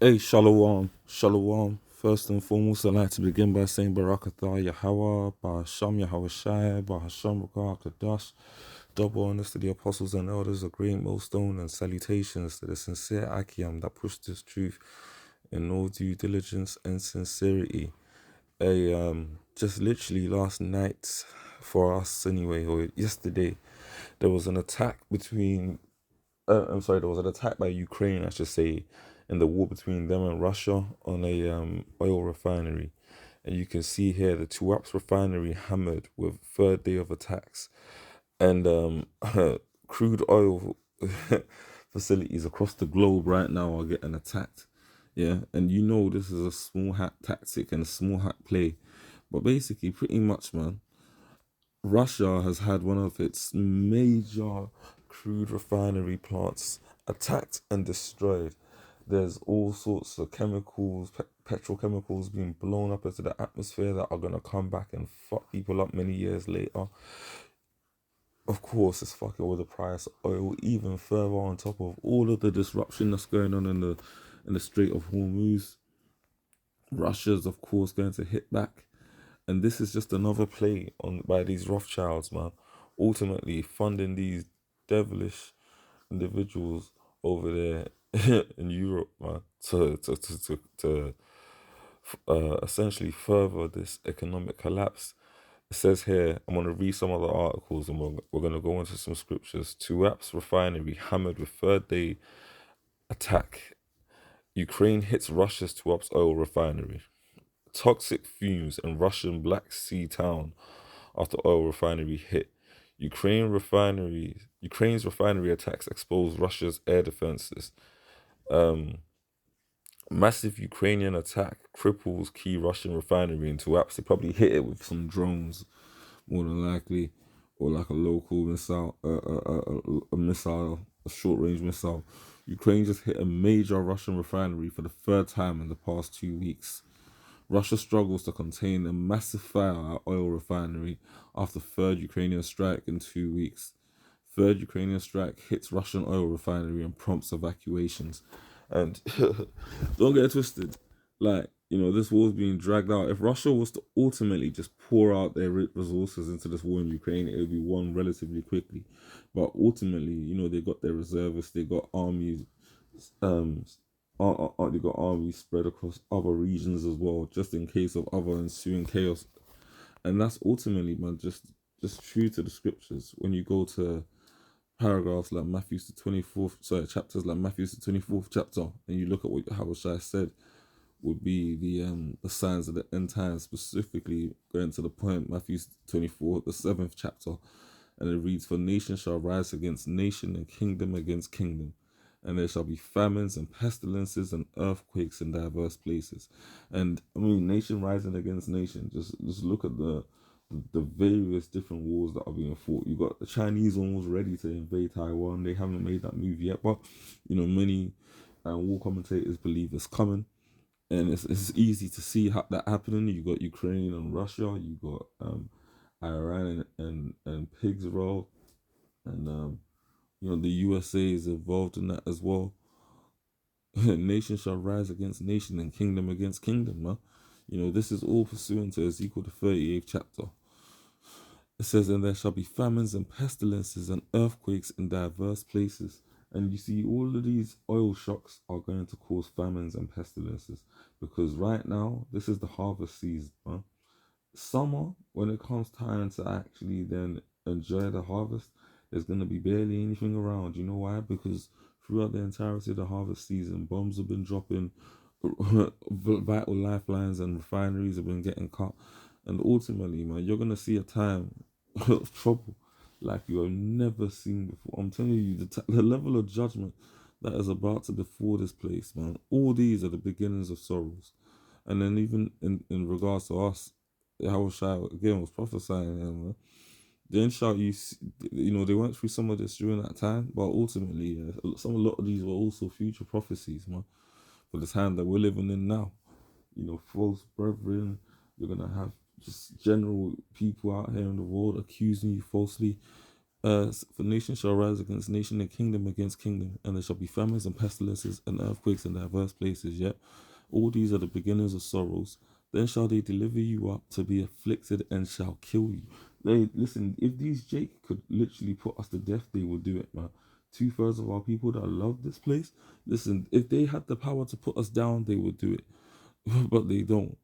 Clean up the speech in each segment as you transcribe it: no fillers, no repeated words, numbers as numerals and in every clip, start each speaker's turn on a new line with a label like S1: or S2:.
S1: Hey, Shalom, Shalom. First and foremost, I'd like to begin by saying Barakatah Yahweh, Bahasham Yahweh Shai, Bahasham Kadash. Double honors to the apostles and elders, a great millstone, and salutations to the sincere Akiam that pushed this truth in all due diligence and sincerity. Just literally last night, for us anyway, or yesterday, there was an attack between there was an attack by Ukraine, I should say, in the war between them and Russia on a oil refinery. And you can see here the Tuapse refinery hammered with third day of attacks. And crude oil facilities across the globe right now are getting attacked. Yeah, and you know this is a small hat tactic and a small hat play. But basically, pretty much, man, Russia has had one of its major crude refinery plants attacked and destroyed. There's all sorts of chemicals, petrochemicals being blown up into the atmosphere that are going to come back and fuck people up many years later. Of course, it's fucking with the price of oil even further on top of all of the disruption that's going on in the Strait of Hormuz. Russia's, of course, going to hit back. And this is just another play on by these Rothschilds, man. Ultimately funding these devilish individuals over there in Europe, man, to essentially further this economic collapse. It says here, I'm going to read some of the articles and we're going to go into some scriptures. Tuapse refinery hammered with third day attack. Ukraine hits Russia's Tuapse oil refinery. Toxic fumes in Russian Black Sea town after oil refinery hit. Ukraine's refinery attacks expose Russia's air defenses. Um, Massive Ukrainian attack cripples key Russian refinery into apps. They probably hit it with some drones, more than likely, or like a local missile, a missile, a short range missile. Ukraine just hit a major Russian refinery for the third time in the past 2 weeks. Russia struggles to contain a massive fire at oil refinery after third Ukrainian strike in 2 weeks. Third Ukrainian strike hits Russian oil refinery and prompts evacuations. And don't get it twisted. Like, this war's being dragged out. If Russia was to ultimately just pour out their resources into this war in Ukraine, it would be won relatively quickly. But ultimately, they got their reservists, they got armies, um, they got armies spread across other regions as well, just in case of other ensuing chaos. And that's ultimately, man, just true to the scriptures. When you go to paragraphs like Matthew's the 24th, chapters like Matthew's the 24th chapter, and you look at what Hawashai said would be the signs of the end times, specifically going to the point, Matthew's 24, the 7th chapter, and it reads, "For nation shall rise against nation and kingdom against kingdom, and there shall be famines and pestilences and earthquakes in diverse places." And I mean, nation rising against nation. Just look at the various different wars that are being fought. You got the Chinese almost ready to invade Taiwan. They haven't made that move yet, but many war commentators believe it's coming, and it's easy to see that happening. You got Ukraine and Russia. You got Iran and pigs roll, and the USA is involved in that as well. Nation shall rise against nation and kingdom against kingdom, man. This is all pursuant to Ezekiel the 38th chapter. It says, "And there shall be famines and pestilences and earthquakes in diverse places." And you see, all of these oil shocks are going to cause famines and pestilences because right now, this is the harvest season. Huh? Summer, when it comes time to actually then enjoy the harvest, there's going to be barely anything around. You know why? Because throughout the entirety of the harvest season, bombs have been dropping, vital lifelines and refineries have been getting cut. And ultimately, man, you're going to see a time of trouble like you have never seen before. I'm telling you, the level of judgment that is about to befall this place, man. All these are the beginnings of sorrows. And then even in regards to us, Yahushua again was prophesying, man. Then shall they went through some of this during that time, but ultimately, a lot of these were also future prophecies, man, for the time that we're living in now. False brethren, you're gonna have just general people out here in the world accusing you falsely, For nation shall rise against nation and kingdom against kingdom, and there shall be famines and pestilences and earthquakes in diverse places. Yet all these are the beginnings of sorrows. Then shall they deliver you up to be afflicted and shall kill you. They listen. If these Jake could literally put us to death, they would do it, man. 2/3 of our people that love this place, listen. If they had the power to put us down, they would do it, but they don't.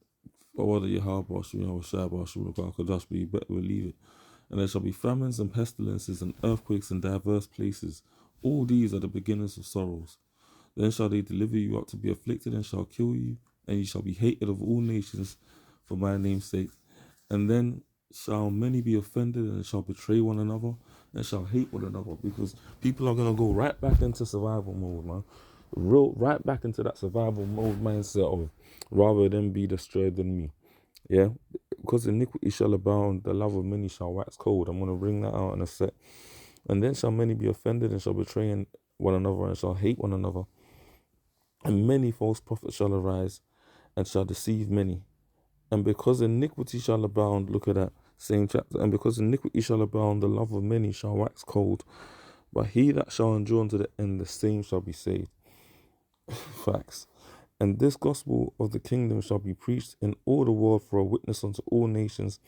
S1: But whether you hard boss, you know, shy boss, you you better believe it. And there shall be famines and pestilences and earthquakes in diverse places. All these are the beginnings of sorrows. Then shall they deliver you up to be afflicted and shall kill you, and you shall be hated of all nations for my name's sake. And then shall many be offended and shall betray one another and shall hate one another, because people are gonna go right back into survival mode, man. Right back into that survival mode mindset of rather than be destroyed than me. Yeah, because iniquity shall abound, the love of many shall wax cold. I'm gonna bring that out in a sec. And then shall many be offended and shall betray one another and shall hate one another. And many false prophets shall arise and shall deceive many. And because iniquity shall abound, look at that same chapter. And because iniquity shall abound, the love of many shall wax cold. But he that shall endure unto the end, the same shall be saved. Facts. And this gospel of the kingdom shall be preached in all the world for a witness unto all nations,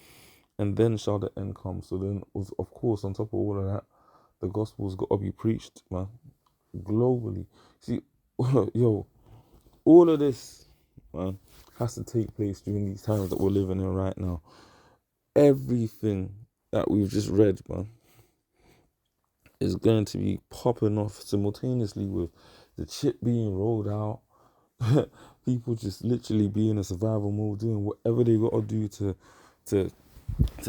S1: and then shall the end come. So then, of course, on top of all of that, the gospel's got to be preached, man, globally. See, yo, all of this, man, has to take place during these times that we're living in right now. Everything that we've just read, man, is going to be popping off simultaneously with the chip being rolled out. People just literally be in a survival mode, doing whatever they got to do to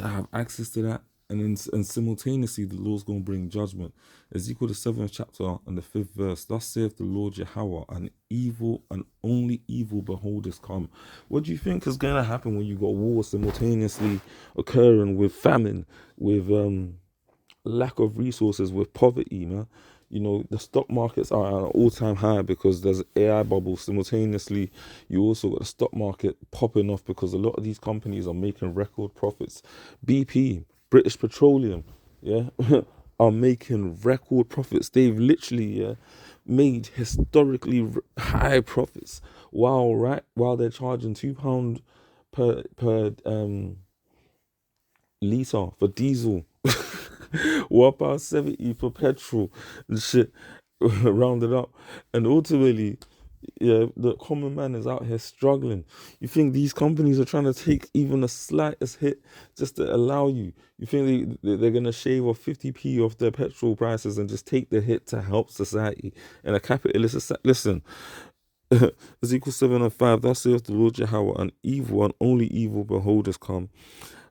S1: have access to that, and simultaneously the Lord's going to bring judgment. Ezekiel the 7th chapter and the 5th verse. Thus saith the Lord Yahweh, an evil and only evil beholders come. What do you think is going to happen when you got war simultaneously occurring with famine, with lack of resources, with poverty, man? You know, the stock markets are at an all-time high because there's AI bubbles. Simultaneously, you also got the stock market popping off because a lot of these companies are making record profits. BP, British Petroleum, yeah, are making record profits. They've literally, yeah, made historically high profits while they're charging £2 per litre for diesel. £1.70 for petrol and shit, rounded up. And ultimately, yeah, the common man is out here struggling. You think these companies are trying to take even the slightest hit just to allow you? You think they're going to shave off 50p off their petrol prices and just take the hit to help society and a capitalist society? Listen, Ezekiel 7 and 5, thus saith the Lord Yahweh, an evil and only evil beholders come.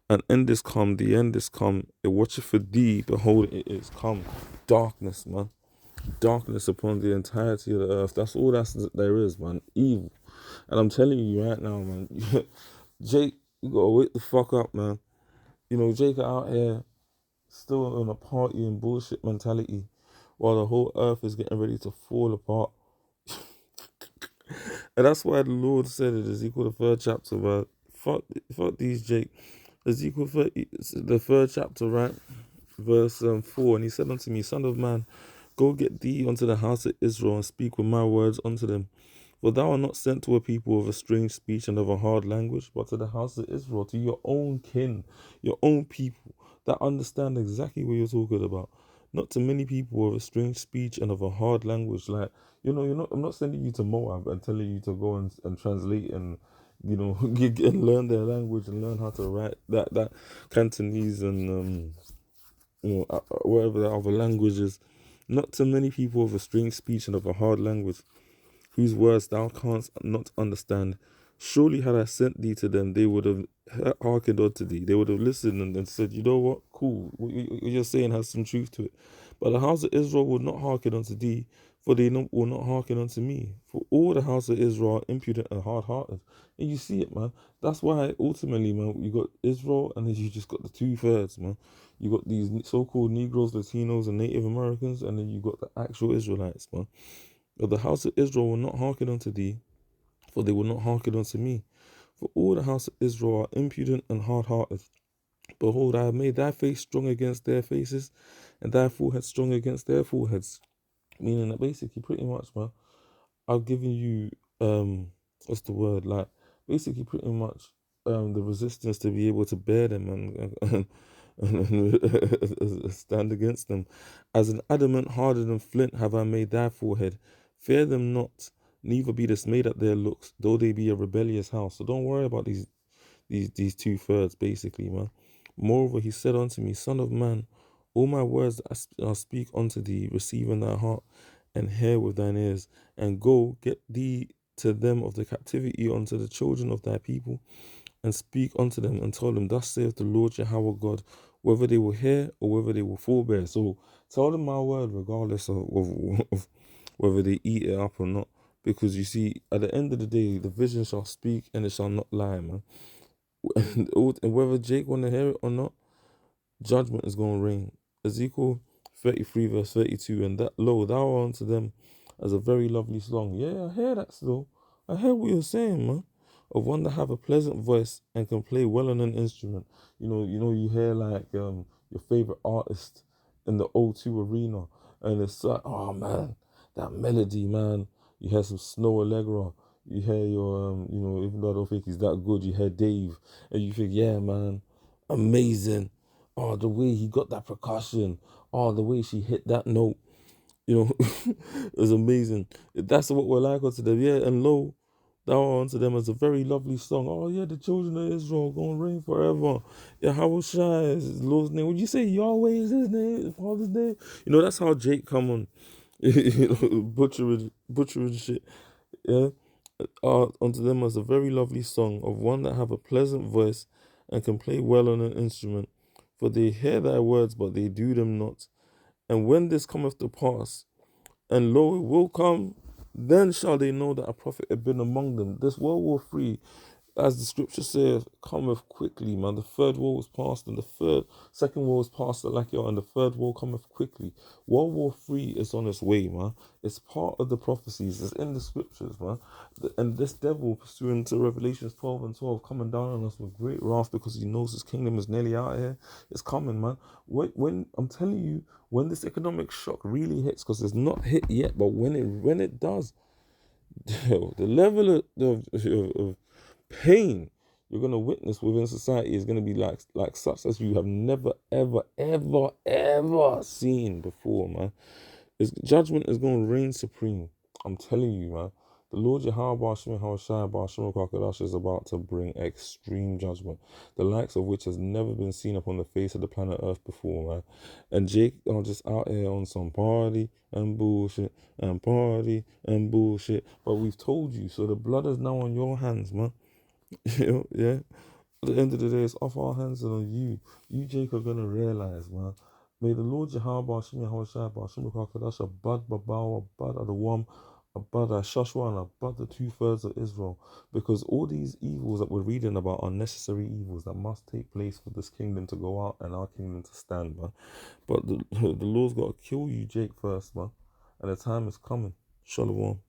S1: An end is come, the end is come. It watcheth for thee, behold, it is come. Darkness, man. Darkness upon the entirety of the earth. That's all there is, man. Evil. And I'm telling you right now, man. Jake, you gotta wake the fuck up, man. You know, Jake out here still on a party and bullshit mentality while the whole earth is getting ready to fall apart. And that's why the Lord said in Ezekiel the 3rd chapter, man. Fuck these Jake. Ezekiel 30, the 3rd chapter, right? Verse 4. And he said unto me, Son of man, go get thee unto the house of Israel and speak with my words unto them. For thou art not sent to a people of a strange speech and of a hard language, but to the house of Israel, to your own kin, your own people that understand exactly what you're talking about. Not to many people of a strange speech and of a hard language. Like, you know, I'm not sending you to Moab and telling you to go and translate and, you know, and learn their language and learn how to write that Cantonese and whatever the other language is. Not to many people of a strange speech and of a hard language, whose words thou canst not understand. Surely had I sent thee to them, they would have hearkened unto thee. They would have listened and said, you know what, cool, what you're saying has some truth to it. But the house of Israel would not hearken unto thee, for they will not hearken unto me. For all the house of Israel are impudent and hard-hearted. And you see it, man. That's why ultimately, man, you got Israel and then you just got the 2/3, man. You got these so-called Negroes, Latinos, and Native Americans, and then you got the actual Israelites, man. But the house of Israel will not hearken unto thee, for they will not hearken unto me. For all the house of Israel are impudent and hard-hearted. Behold, I have made thy face strong against their faces, and thy forehead strong against their foreheads. Meaning that basically, pretty much, man, I've given you what's the word? Like basically, pretty much the resistance to be able to bear them and stand against them. As an adamant harder than flint have I made thy forehead. Fear them not, neither be dismayed at their looks, though they be a rebellious house. So don't worry about these 2/3 basically, man. Moreover, he said unto me, Son of man, all my words that I speak unto thee, receive in thy heart, and hear with thine ears, and go get thee to them of the captivity unto the children of thy people, and speak unto them, and tell them, Thus saith the Lord Yahweh God, whether they will hear or whether they will forbear. So tell them my word, regardless of whether they eat it up or not. Because you see, at the end of the day, the vision shall speak and it shall not lie, man. And whether Jake want to hear it or not, judgment is going to reign. Ezekiel 33 verse 32, and that lo, thou art unto them as a very lovely song. Yeah, I hear that still. I hear what you're saying, man. Of one that have a pleasant voice and can play well on an instrument. You hear like your favorite artist in the O2 arena, and it's like, oh man, that melody, man. You hear some Snow Allegra. You hear your even though I don't think he's that good, you hear Dave, and you think, yeah, man, amazing. Oh, the way he got that percussion. Oh, the way she hit that note. It was amazing. That's what we're like unto them. Yeah, and lo, thou art unto them as a very lovely song. Oh, yeah, the children of Israel gonna reign forever. Yeah, how Shai is his Lord's name. Would you say Yahweh is his name, his father's name? That's how Jake come on. Butchering shit. Yeah. Unto them as a very lovely song of one that have a pleasant voice and can play well on an instrument. For they hear thy words, but they do them not. And when this cometh to pass, and lo, it will come, then shall they know that a prophet had been among them. This World War III, as the scripture says, cometh quickly, man. The third war was past, and second war was past, and the third war cometh quickly. World War III is on its way, man. It's part of the prophecies. It's in the scriptures, man. And this devil, pursuing to Revelations 12 and 12, coming down on us with great wrath because he knows his kingdom is nearly out here. It's coming, man. When I'm telling you, when this economic shock really hits, because it's not hit yet, but when it does, the level of pain you're gonna witness within society is gonna be like such as you have never ever ever ever seen before, man. Judgment is gonna reign supreme. I'm telling you, man. The Lord Yahweh Shai is about to bring extreme judgment, the likes of which has never been seen upon the face of the planet Earth before, man. And Jake are just out here on some party and bullshit and party and bullshit. But we've told you, so the blood is now on your hands, man. Yeah. At the end of the day, it's off our hands and on you. You, Jake, are gonna realize, man. May the Lord Jehovah Shim Yahushua Bashim Kakadash Abad Babao Abad Adawam Abad Shashua and Abad the 2/3 of Israel. Because all these evils that we're reading about are necessary evils that must take place for this kingdom to go out and our kingdom to stand, man. But the Lord's gotta kill you, Jake, first, man. And the time is coming. Shalom.